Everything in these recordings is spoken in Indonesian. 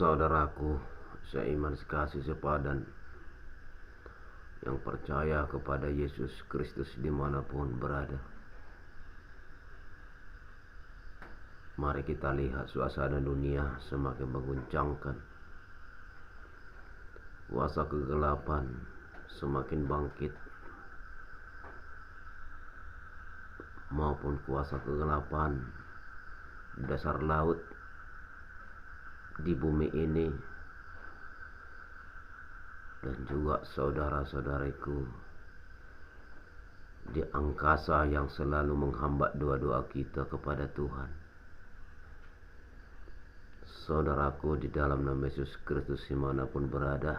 Saudaraku seiman sekasih sepadan yang percaya kepada Yesus Kristus dimanapun berada, mari kita lihat suasana dunia semakin mengguncangkan. Kuasa kegelapan semakin bangkit, maupun kuasa kegelapan di dasar laut, di bumi ini, dan juga saudara-saudariku di angkasa yang selalu menghambat doa-doa kita kepada Tuhan. Saudaraku di dalam nama Yesus Kristus dimanapun berada,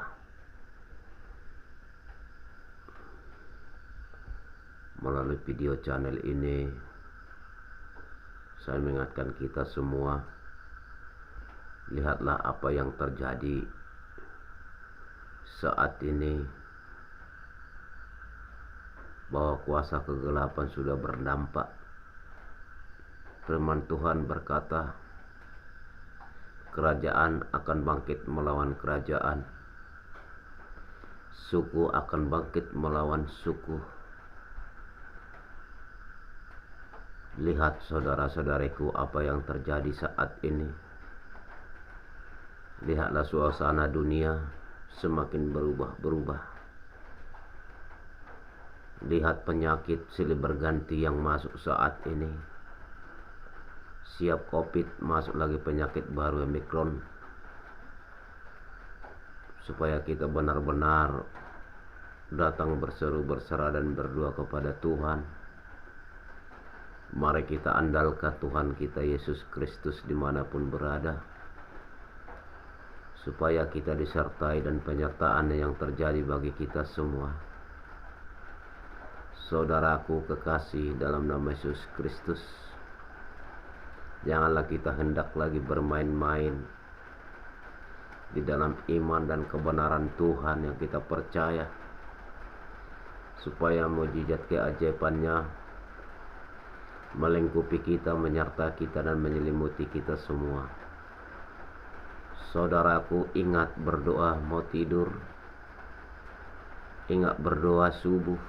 melalui video channel ini saya mengingatkan kita semua, lihatlah apa yang terjadi saat ini, bahwa kuasa kegelapan sudah berdampak. Firman Tuhan berkata, kerajaan akan bangkit melawan kerajaan, suku akan bangkit melawan suku. Lihat saudara-saudariku apa yang terjadi saat ini. Lihatlah suasana dunia semakin berubah-berubah. Lihat penyakit silih berganti yang masuk saat ini. Siap COVID, masuk lagi penyakit baru Omicron. Supaya kita benar-benar datang berseru, berserah dan berdoa kepada Tuhan. Mari kita andalkan Tuhan kita Yesus Kristus dimanapun berada, supaya kita disertai dan penyertaan yang terjadi bagi kita semua. Saudaraku kekasih dalam nama Yesus Kristus, janganlah kita hendak lagi bermain-main di dalam iman dan kebenaran Tuhan yang kita percaya, supaya mujizat keajaibannya melingkupi kita, menyertai kita dan menyelimuti kita semua. Saudaraku, ingat berdoa mau tidur, ingat berdoa subuh.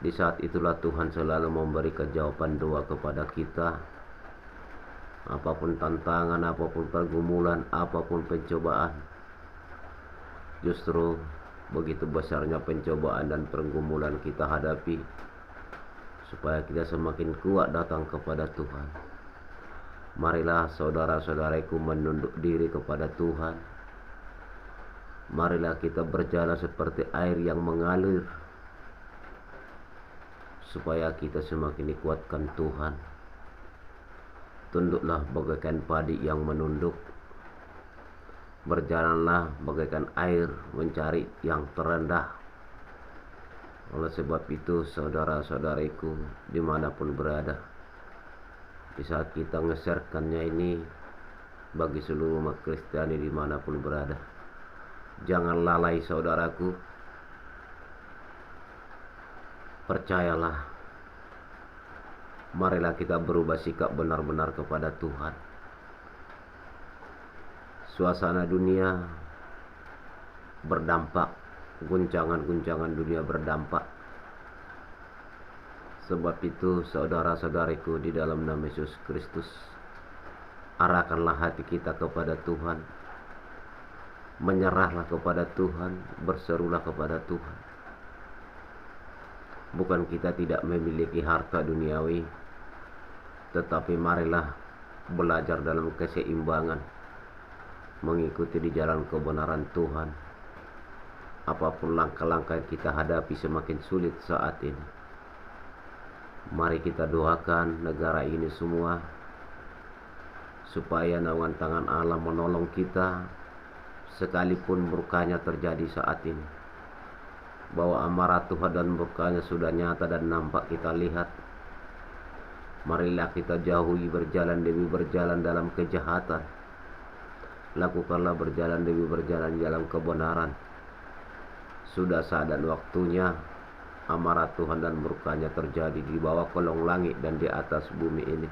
Di saat itulah Tuhan selalu memberikan jawaban doa kepada kita. Apapun tantangan, apapun pergumulan, apapun pencobaan, justru begitu besarnya pencobaan dan pergumulan kita hadapi, supaya kita semakin kuat datang kepada Tuhan. Marilah saudara-saudariku menunduk diri kepada Tuhan. Marilah kita berjalan seperti air yang mengalir, supaya kita semakin dikuatkan Tuhan. Tunduklah bagaikan padi yang menunduk, berjalanlah bagaikan air mencari yang terendah. Oleh sebab itu saudara-saudariku dimanapun berada, di saat kita nge-sharekannya ini bagi seluruh umat Kristiani dimanapun berada, jangan lalai saudaraku. Percayalah, marilah kita berubah sikap benar-benar kepada Tuhan. Suasana dunia berdampak, guncangan-guncangan dunia berdampak. Sebab itu saudara-saudariku di dalam nama Yesus Kristus, arahkanlah hati kita kepada Tuhan, menyerahlah kepada Tuhan, berserulah kepada Tuhan. Bukan kita tidak memiliki harta duniawi, tetapi marilah belajar dalam keseimbangan, mengikuti di jalan kebenaran Tuhan. Apapun langkah-langkah yang kita hadapi semakin sulit saat ini, mari kita doakan negara ini semua, supaya naungan tangan Allah menolong kita, sekalipun murkanya terjadi saat ini, bahwa amarah Tuhan dan murkanya sudah nyata dan nampak kita lihat. Marilah kita jauhi berjalan demi berjalan dalam kejahatan, lakukanlah berjalan demi berjalan dalam kebenaran. Sudah saat dan waktunya amarah Tuhan dan murkanya terjadi di bawah kolong langit dan di atas bumi ini.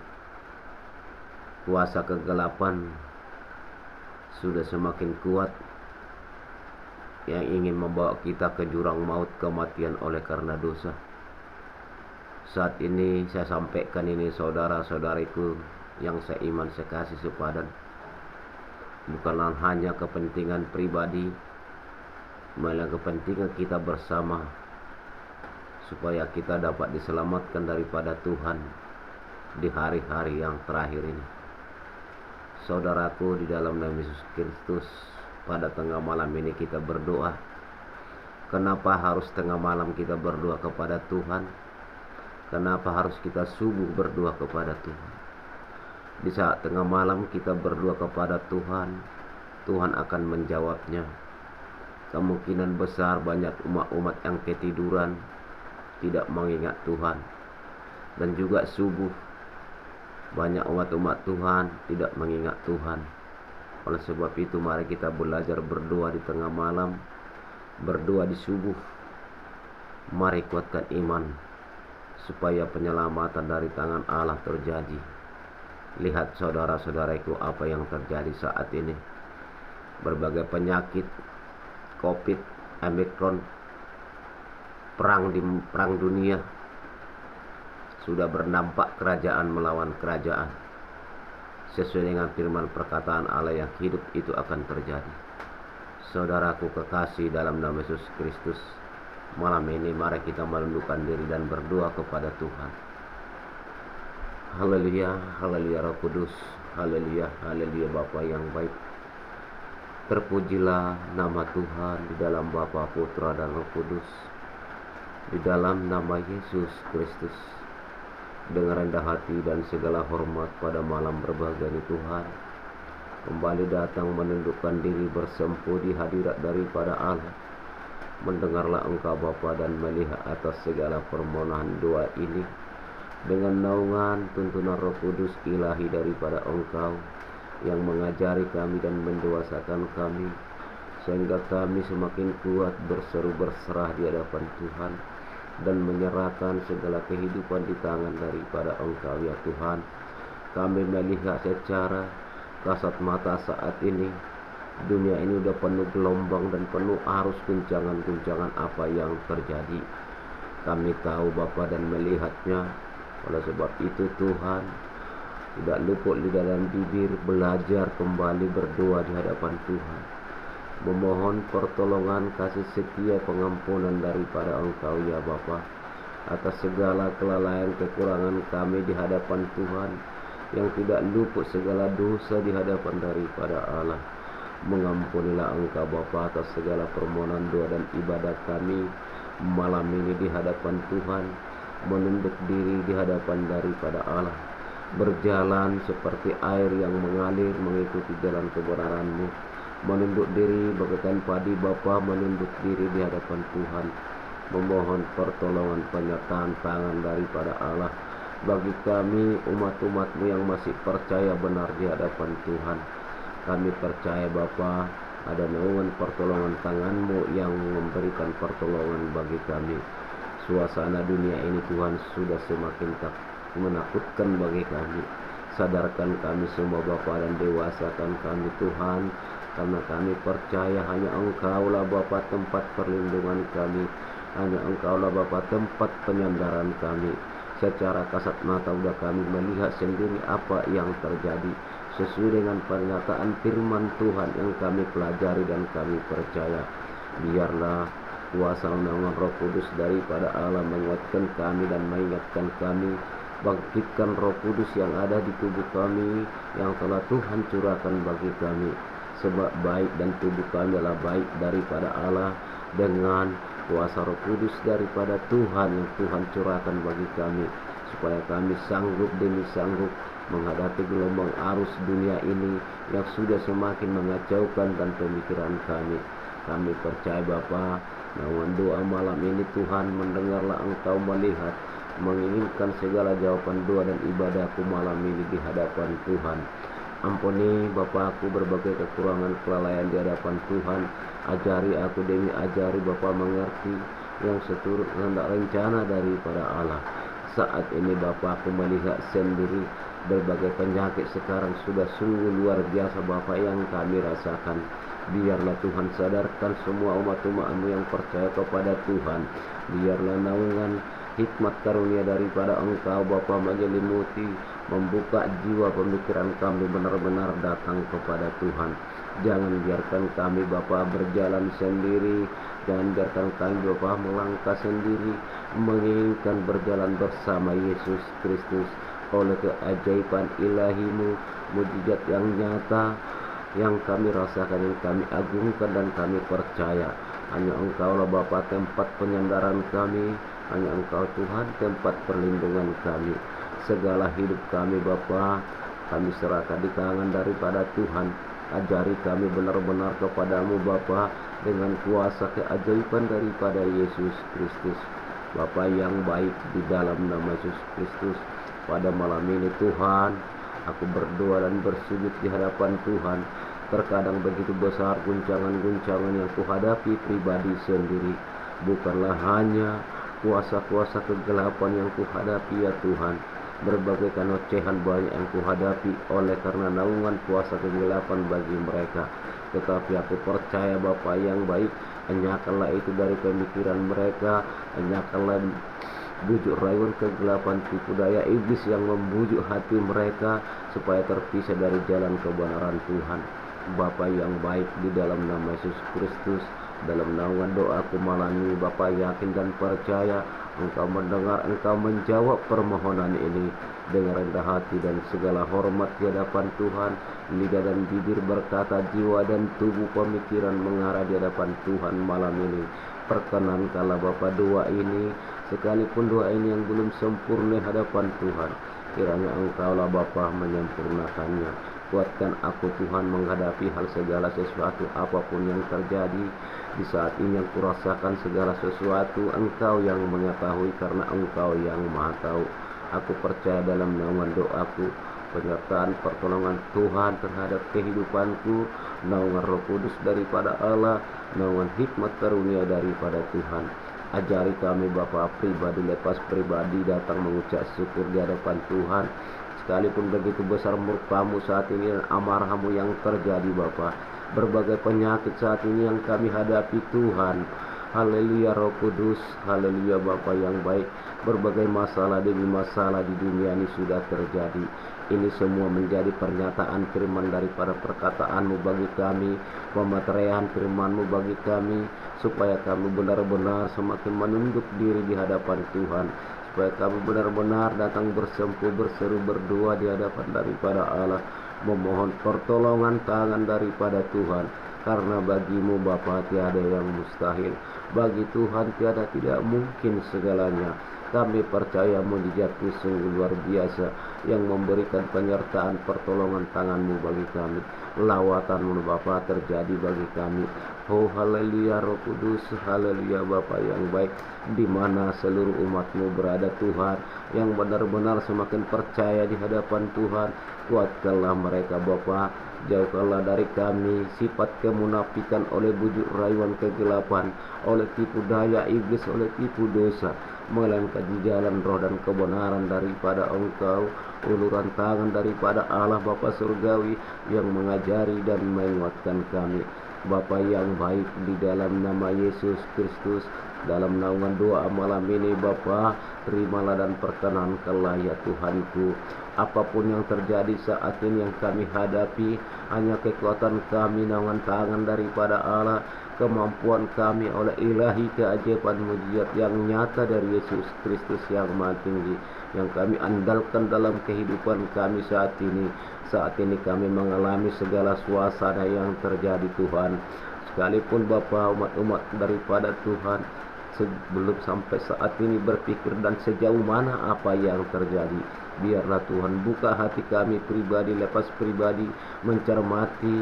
Kuasa kegelapan sudah semakin kuat yang ingin membawa kita ke jurang maut, kematian oleh karena dosa. Saat ini saya sampaikan ini saudara-saudariku yang seiman sekasih sepadan, bukanlah hanya kepentingan pribadi, malah kepentingan kita bersama, supaya kita dapat diselamatkan daripada Tuhan di hari-hari yang terakhir ini. Saudaraku, di dalam nama Yesus Kristus, pada tengah malam ini kita berdoa. Kenapa harus tengah malam kita berdoa kepada Tuhan? Kenapa harus kita subuh berdoa kepada Tuhan? Di saat tengah malam kita berdoa kepada Tuhan, Tuhan akan menjawabnya. Kemungkinan besar banyak umat-umat yang ketiduran, tidak mengingat Tuhan. Dan juga subuh, banyak umat-umat Tuhan tidak mengingat Tuhan. Oleh sebab itu mari kita belajar berdoa di tengah malam, berdoa di subuh. Mari kuatkan iman supaya penyelamatan dari tangan Allah terjadi. Lihat saudara-saudaraku apa yang terjadi saat ini. Berbagai penyakit, COVID, Omicron, perang dunia sudah berdampak kerajaan melawan kerajaan. Sesuai dengan firman perkataan Allah yang hidup itu akan terjadi. Saudaraku kekasih dalam nama Yesus Kristus, malam ini mari kita menundukkan diri dan berdoa kepada Tuhan. Haleluya, haleluya Roh Kudus, haleluya, haleluya Bapa yang baik. Terpujilah nama Tuhan di dalam Bapa, Putra dan Roh Kudus, di dalam nama Yesus Kristus. Dengan rendah hati dan segala hormat pada malam berbahagia ini Tuhan, kembali datang menundukkan diri bersempuh di hadirat daripada Allah. Mendengarlah Engkau Bapa dan melihat atas segala permohonan doa ini dengan naungan tuntunan Roh Kudus ilahi daripada Engkau yang mengajari kami dan mendewasakan kami, sehingga kami semakin kuat berseru berserah di hadapan Tuhan dan menyerahkan segala kehidupan di tangan daripada Engkau ya Tuhan. Kami melihat secara kasat mata saat ini, dunia ini udah penuh gelombang dan penuh arus guncangan-guncangan apa yang terjadi. Kami tahu Bapa dan melihatnya. Oleh sebab itu Tuhan, tidak luput di dalam bibir belajar kembali berdoa di hadapan Tuhan, memohon pertolongan kasih setia pengampunan daripada Engkau ya Bapa atas segala kelalaian kekurangan kami di hadapan Tuhan, yang tidak luput segala dosa di hadapan daripada Allah. Mengampunilah Engkau Bapa atas segala permohonan doa dan ibadah kami malam ini di hadapan Tuhan, menunduk diri di hadapan daripada Allah, berjalan seperti air yang mengalir mengikuti jalan kebenaran-Mu, menunduk diri bagaikan padi Bapa, menunduk diri di hadapan Tuhan, memohon pertolongan penyertaan tangan daripada Allah bagi kami umat-umat-Mu yang masih percaya benar di hadapan Tuhan. Kami percaya Bapa, ada naungan pertolongan tangan-Mu yang memberikan pertolongan bagi kami. Suasana dunia ini Tuhan sudah semakin menakutkan bagi kami. Sadarkan kami semua Bapa dan dewasakan kami Tuhan, karena kami percaya hanya Engkau-lah Bapa tempat perlindungan kami, hanya Engkau-lah Bapa tempat penyandaran kami. Secara kasat mata sudah kami melihat sendiri apa yang terjadi sesuai dengan pernyataan firman Tuhan yang kami pelajari dan kami percaya. Biarlah kuasa naungan Roh Kudus daripada Allah menguatkan kami dan mengingatkan kami. Bangkitkan Roh Kudus yang ada di tubuh kami yang telah Tuhan curahkan bagi kami, sebab baik dan tubuh kami adalah baik daripada Allah, dengan kuasa Roh Kudus daripada Tuhan yang Tuhan curahkan bagi kami, supaya kami sanggup demi sanggup menghadapi gelombang arus dunia ini yang sudah semakin mengacaukan dan pemikiran kami. Kami percaya Bapa, naungan doa malam ini Tuhan, mendengarlah Engkau, melihat, menginginkan segala jawaban doa dan ibadahku malam ini di hadapan Tuhan. Ampuni Bapa aku berbagai kekurangan kelalaian di hadapan Tuhan. Ajari aku demi ajari Bapa mengerti yang seturut kehendak rencana daripada Allah. Saat ini Bapa aku melihat sendiri Berbagai penyakit sekarang sudah sungguh luar biasa Bapa yang kami rasakan. Biarlah Tuhan sadarkan semua umat-umat-Mu yang percaya kepada Tuhan. Biarlah naungan hikmat karunia daripada Engkau Bapa menyelimuti, membuka jiwa pemikiran kami benar-benar datang kepada Tuhan. Jangan biarkan kami Bapa berjalan sendiri, jangan biarkan kami Bapa melangkah sendiri, menginginkan berjalan bersama Yesus Kristus. Oleh keajaiban ilahi-Mu, mujizat yang nyata yang kami rasakan, yang kami agungkan dan kami percaya. Hanya Engkaulah Bapa tempat penyandaran kami, hanya Engkau Tuhan tempat perlindungan kami. Segala hidup kami Bapa, kami serahkan di tangan daripada Tuhan. Ajari kami benar-benar kepadamu Bapa dengan kuasa keajaiban daripada Yesus Kristus. Bapa yang baik, di dalam nama Yesus Kristus, pada malam ini Tuhan, aku berdoa dan bersujud di hadapan Tuhan. Terkadang begitu besar guncangan-guncangan yang kuhadapi pribadi sendiri. Bukanlah hanya kuasa-kuasa kegelapan yang kuhadapi ya Tuhan. Berbagai ocehan banyak yang kuhadapi oleh karena naungan kuasa kegelapan bagi mereka. Tetapi aku percaya Bapa yang baik, enyahkanlah itu dari pemikiran mereka, enyahkanlah bujuk rayuan kegelapan tipu daya iblis yang membujuk hati mereka supaya terpisah dari jalan kebenaran Tuhan. Bapa yang baik, di dalam nama Yesus Kristus, dalam naungan doaku malam ini Bapa yakin dan percaya Engkau mendengar, Engkau menjawab permohonan ini dengan rendah hati dan segala hormat di hadapan Tuhan. Lidah dan bibir berkata, jiwa dan tubuh pemikiran mengarah di hadapan Tuhan malam ini. Perkenankanlah Bapa doa ini, sekalipun doa ini yang belum sempurna di hadapan Tuhan, kiranya Engkaulah Bapa menyempurnakannya. Kuatkan aku Tuhan menghadapi hal segala sesuatu apapun yang terjadi di saat ini. Yang kurasakan segala sesuatu Engkau yang mengetahui, karena Engkau yang maha tahu. Aku percaya dalam naungan doaku, penyertaan pertolongan Tuhan terhadap kehidupanku, naungan Roh Kudus daripada Allah, naungan hikmat karunia daripada Tuhan. Ajari kami Bapa pribadi lepas pribadi datang mengucap syukur di hadapan Tuhan. Sekalipun begitu besar murka-Mu saat ini dan amarah-Mu yang terjadi Bapa, berbagai penyakit saat ini yang kami hadapi Tuhan. Haleluya Roh Kudus, haleluya Bapa yang baik. Berbagai masalah demi masalah di dunia ini sudah terjadi. Ini semua menjadi pernyataan firman daripada perkataan-Mu bagi kami, pematerian firman-Mu bagi kami, supaya kami benar-benar semakin menunduk diri di hadapan Tuhan, supaya kami benar-benar datang bersempuh, berseru, berdoa di hadapan daripada Allah, memohon pertolongan tangan daripada Tuhan. Karena bagi-Mu Bapa tiada yang mustahil, bagi Tuhan tiada tidak mungkin segalanya. Kami percaya mujizat-Mu sungguh luar biasa yang memberikan penyertaan pertolongan tangan-Mu bagi kami. Lawatan-Mu Bapa terjadi bagi kami. Oh haleluya Roh Kudus, haleluya Bapa yang baik. Di mana seluruh umat-Mu berada Tuhan, yang benar-benar semakin percaya di hadapan Tuhan, kuatkanlah mereka Bapa. Jauhkanlah dari kami sifat kemunafikan oleh bujuk rayuan kegelapan, oleh tipu daya iblis, oleh tipu dosa, melainkan di jalan roh dan kebenaran daripada Engkau, uluran tangan daripada Allah Bapa Surgawi yang mengajari dan menguatkan kami. Bapa yang baik, di dalam nama Yesus Kristus, dalam naungan doa malam ini Bapa, terimalah dan perkenankanlah ya Tuhanku. Apapun yang terjadi saat ini yang kami hadapi, hanya kekuatan kami, naungan tangan daripada Allah, kemampuan kami oleh ilahi keajaiban mujizat yang nyata dari Yesus Kristus yang maha tinggi, yang kami andalkan dalam kehidupan kami saat ini. Saat ini kami mengalami segala suasana yang terjadi Tuhan. Sekalipun Bapa umat-umat daripada Tuhan sebelum sampai saat ini berpikir dan sejauh mana apa yang terjadi, biarlah Tuhan buka hati kami pribadi lepas pribadi, mencermati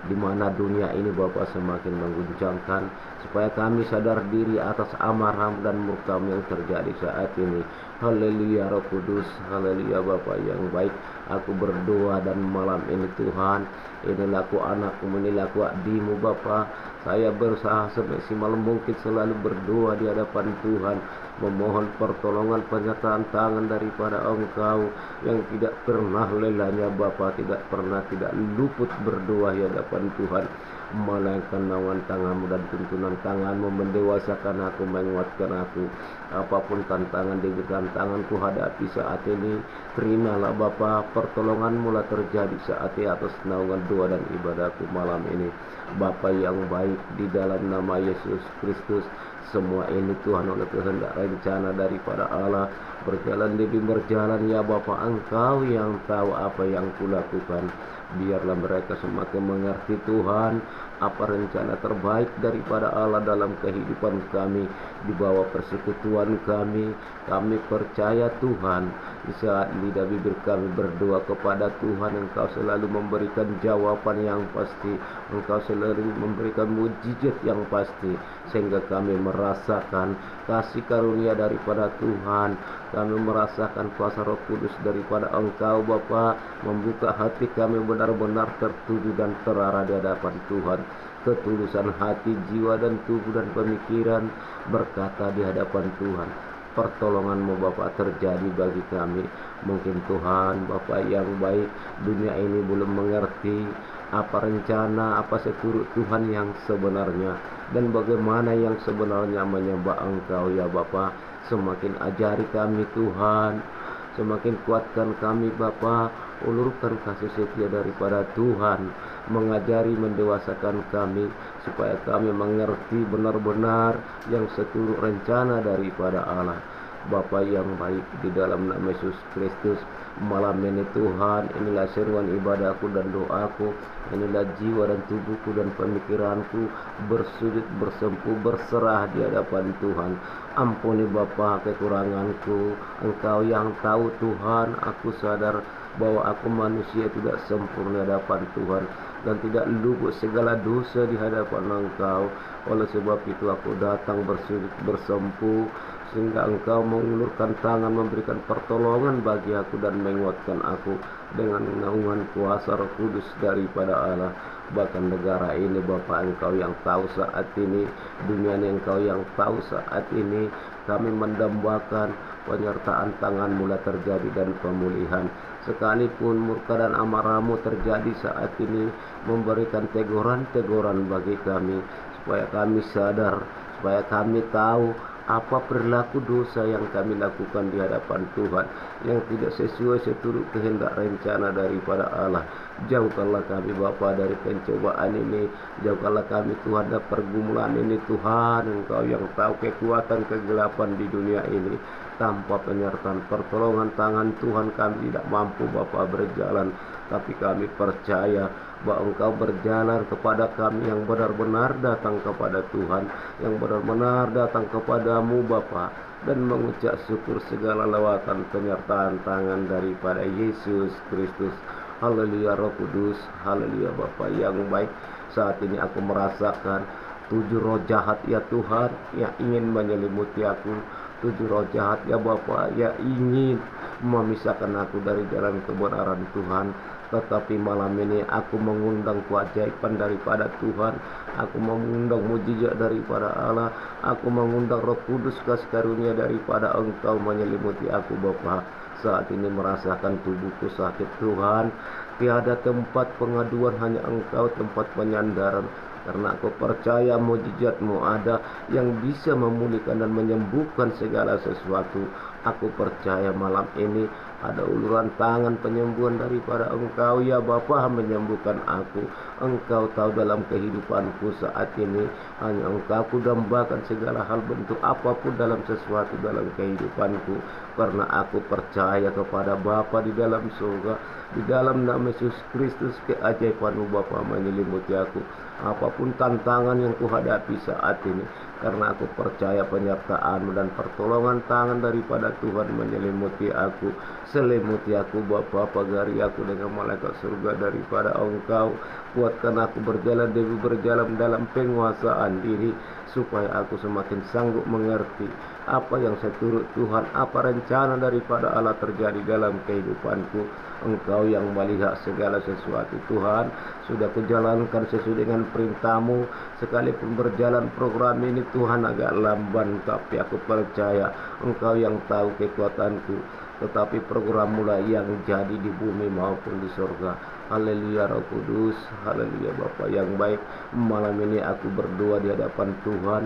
di mana dunia ini Bapa semakin mengguncangkan, supaya kami sadar diri atas amarah dan murka-Mu yang terjadi saat ini. Haleluya Roh Kudus, haleluya Bapa yang baik. Aku berdoa dan malam ini Tuhan, inilah aku anak-Mu, inilah aku abdi-Mu Bapa. Saya berusaha semaksimal mungkin selalu berdoa di hadapan Tuhan, memohon pertolongan penyertaan tangan daripada Engkau yang tidak pernah lelahnya Bapa, tidak pernah tidak luput berdoa di hadapan Tuhan, melainkan naungan tangan-Mu dan tuntunan tangan-Mu mendewasakan aku, menguatkan aku. Apapun tantangan diberikan tanganku hadapi saat ini, terimalah Bapa, pertolongan-Mu lah terjadi saat ini atas naungan doa dan ibadahku malam ini. Bapa yang baik, di dalam nama Yesus Kristus, semua ini Tuhan oleh kehendak rencana daripada Allah berjalan demi berjalan ya Bapa. Engkau yang tahu apa yang kulakukan. Biarlah mereka semakin mengerti Tuhan apa rencana terbaik daripada Allah dalam kehidupan kami, di bawah persekutuan kami. Kami percaya Tuhan, di saat lidah bibir kami berdoa kepada Tuhan, Engkau selalu memberikan jawaban yang pasti, Engkau selalu memberikan mujizat yang pasti, sehingga kami merasakan kasih karunia daripada Tuhan. Kami merasakan kuasa Roh Kudus daripada Engkau Bapa, membuka hati kami benar-benar tertuju dan terarah di hadapan Tuhan. Ketulusan hati, jiwa dan tubuh dan pemikiran berkata di hadapan Tuhan, pertolongan-Mu Bapa terjadi bagi kami. Mungkin Tuhan Bapa yang baik, dunia ini belum mengerti apa rencana, apa seturut Tuhan yang sebenarnya, dan bagaimana yang sebenarnya menyembah Engkau ya Bapa. Semakin ajari kami Tuhan, semakin kuatkan kami Bapa, ulurkan kasih setia daripada Tuhan, mengajari mendewasakan kami, supaya kami mengerti benar-benar yang seturut rencana daripada Allah. Bapa yang baik, di dalam nama Yesus Kristus, malam ini Tuhan, inilah seruan ibadahku dan doaku, inilah jiwa dan tubuhku dan pemikiranku bersujud, bersempuh, berserah di hadapan Tuhan. Ampuni Bapa kekuranganku, Engkau yang tahu Tuhan. Aku sadar bahwa aku manusia tidak sempurna di hadapan Tuhan, dan tidak luput segala dosa di hadapan Engkau. Oleh sebab itu aku datang bersujud, bersempuh, sehingga Engkau mengulurkan tangan, memberikan pertolongan bagi aku dan menguatkan aku dengan naungan kuasa Roh Kudus daripada Allah. Bahkan negara ini Bapa, Engkau yang tahu saat ini, dunia ini Engkau yang tahu saat ini. Kami mendambakan penyertaan tangan-Mu lah terjadi dan pemulihan. Sekalipun murka dan amarah-Mu terjadi saat ini, memberikan teguran-teguran bagi kami, supaya kami sadar, supaya kami tahu apa perilaku dosa yang kami lakukan di hadapan Tuhan, yang tidak sesuai seturut kehendak rencana daripada Allah. Jauhkanlah kami Bapa dari pencobaan ini, jauhkanlah kami Tuhan dari pergumulan ini Tuhan. Engkau yang tahu kekuatan kegelapan di dunia ini. Tanpa penyertaan pertolongan tangan Tuhan, kami tidak mampu Bapa berjalan. Tapi kami percaya bahwa Engkau berjalan kepada kami yang benar-benar datang kepada Tuhan, yang benar-benar datang kepadamu Bapa, dan mengucap syukur segala lewatan penyertaan tangan daripada Yesus Kristus. Haleluya Roh Kudus, haleluya Bapa yang baik. Saat ini aku merasakan 7 roh jahat ya Tuhan, yang ingin menyelimuti aku. 7 roh jahat ya Bapa, yang ingin memisahkan aku dari jalan kebenaran Tuhan. Tetapi malam ini aku mengundang keajaiban daripada Tuhan, aku mengundang mujizat daripada Allah, aku mengundang Roh Kudus kasih karunia daripada Engkau menyelimuti aku Bapa. Saat ini merasakan tubuhku sakit Tuhan, tiada tempat pengaduan, hanya Engkau tempat penyandaran. Karena aku percaya mujizat-Mu ada yang bisa memulihkan dan menyembuhkan segala sesuatu. Aku percaya malam ini ada uluran tangan penyembuhan daripada Engkau ya Bapa, menyembuhkan aku. Engkau tahu dalam kehidupanku saat ini, hanya Engkau ku dambakan segala hal bentuk apapun dalam sesuatu dalam kehidupanku, karena aku percaya kepada Bapa di dalam surga. Di dalam nama Yesus Kristus, keajaiban-Mu Bapa menyelimuti aku. Apapun tantangan yang kuhadapi saat ini, karena aku percaya penyertaan-Mu dan pertolongan tangan daripada Tuhan menyelimuti aku. Selimuti aku Bapa, pagari aku dengan malaikat surga daripada Engkau. Kuatkan aku berjalan demi berjalan dalam penguasaan diri, supaya aku semakin sanggup mengerti apa yang saya turut Tuhan, apa rencana daripada Allah terjadi dalam kehidupanku. Engkau yang melihat segala sesuatu Tuhan. Sudah kujalankan sesuai dengan perintah-Mu. Sekalipun berjalan program ini Tuhan agak lamban, tapi aku percaya Engkau yang tahu kekuatanku. Tetapi program-Mu lah yang jadi di bumi maupun di surga. Haleluya Roh Kudus, haleluya Bapa yang baik. Malam ini aku berdoa di hadapan Tuhan.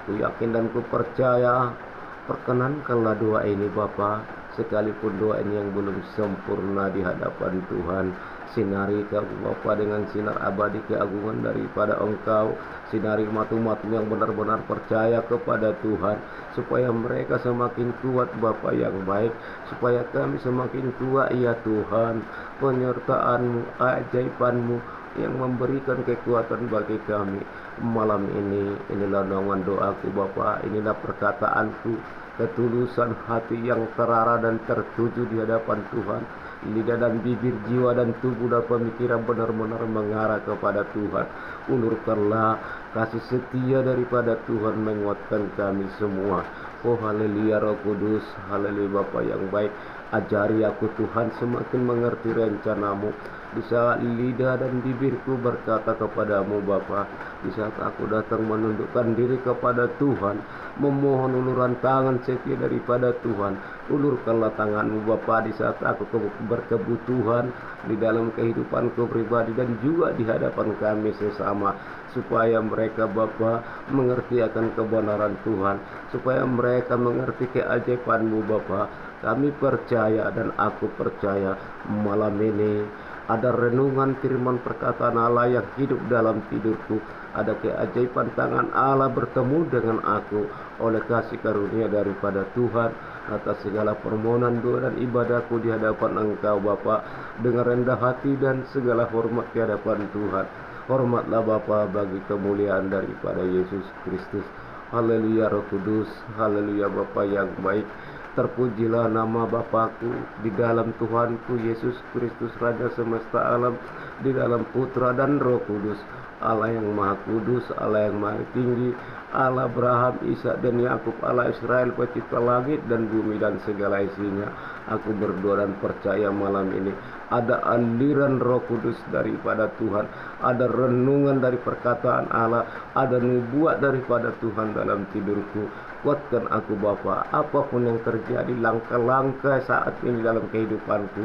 Ku yakin dan ku percaya, perkenankanlah doa ini Bapa. Sekalipun doa ini yang belum sempurna di hadapan Tuhan, sinari kau Bapa dengan sinar abadi keagungan daripada Engkau. Sinari umat-umat yang benar-benar percaya kepada Tuhan, supaya mereka semakin kuat Bapa yang baik, supaya kami semakin kuat ya Tuhan. Penyertaan-Mu, ajaiban-Mu yang memberikan kekuatan bagi kami malam ini. Inilah naungan doaku Bapa, inilah perkataanku, ketulusan hati yang terarah dan tertuju di hadapan Tuhan. Lidah dan bibir, jiwa dan tubuh dan pemikiran benar-benar mengarah kepada Tuhan. Ulurkanlah kasih setia daripada Tuhan menguatkan kami semua. Oh haleluya Roh Kudus, haleluya Bapa yang baik. Ajari aku Tuhan semakin mengerti rencana-Mu. Di saat lidah dan bibirku berkata kepadamu Bapa, di saat aku datang menundukkan diri kepada Tuhan, memohon uluran tangan setia daripada Tuhan. Ulurkanlah tangan-Mu Bapa di saat aku berkebutuhan di dalam kehidupanku pribadi dan juga di hadapan kami sesama, supaya mereka Bapa mengerti akan kebenaran Tuhan, supaya mereka mengerti keajaiban-Mu Bapa. Kami percaya dan aku percaya malam ini ada renungan firman perkataan Allah yang hidup dalam tidurku. Ada keajaiban tangan Allah bertemu dengan aku oleh kasih karunia daripada Tuhan. Atas segala permohonan doa dan ibadahku di hadapan Engkau Bapa, dengan rendah hati dan segala hormat di hadapan Tuhan. Hormatlah Bapa bagi kemuliaan daripada Yesus Kristus. Haleluya Roh Kudus, haleluya Bapa yang baik. Terpujilah nama Bapakku di dalam Tuhanku Yesus Kristus Raja semesta alam, di dalam Putra dan Roh Kudus. Allah yang Maha Kudus, Allah yang Maha Tinggi, Allah Abraham, Ishak dan Yakub, Allah Israel, pencipta langit dan bumi dan segala isinya. Aku berdoa dan percaya malam ini ada aliran Roh Kudus daripada Tuhan, ada renungan dari perkataan Allah, ada nubuat daripada Tuhan dalam tidurku. Kuatkan aku Bapa, apapun yang terjadi langkah-langkah saat ini dalam kehidupanku,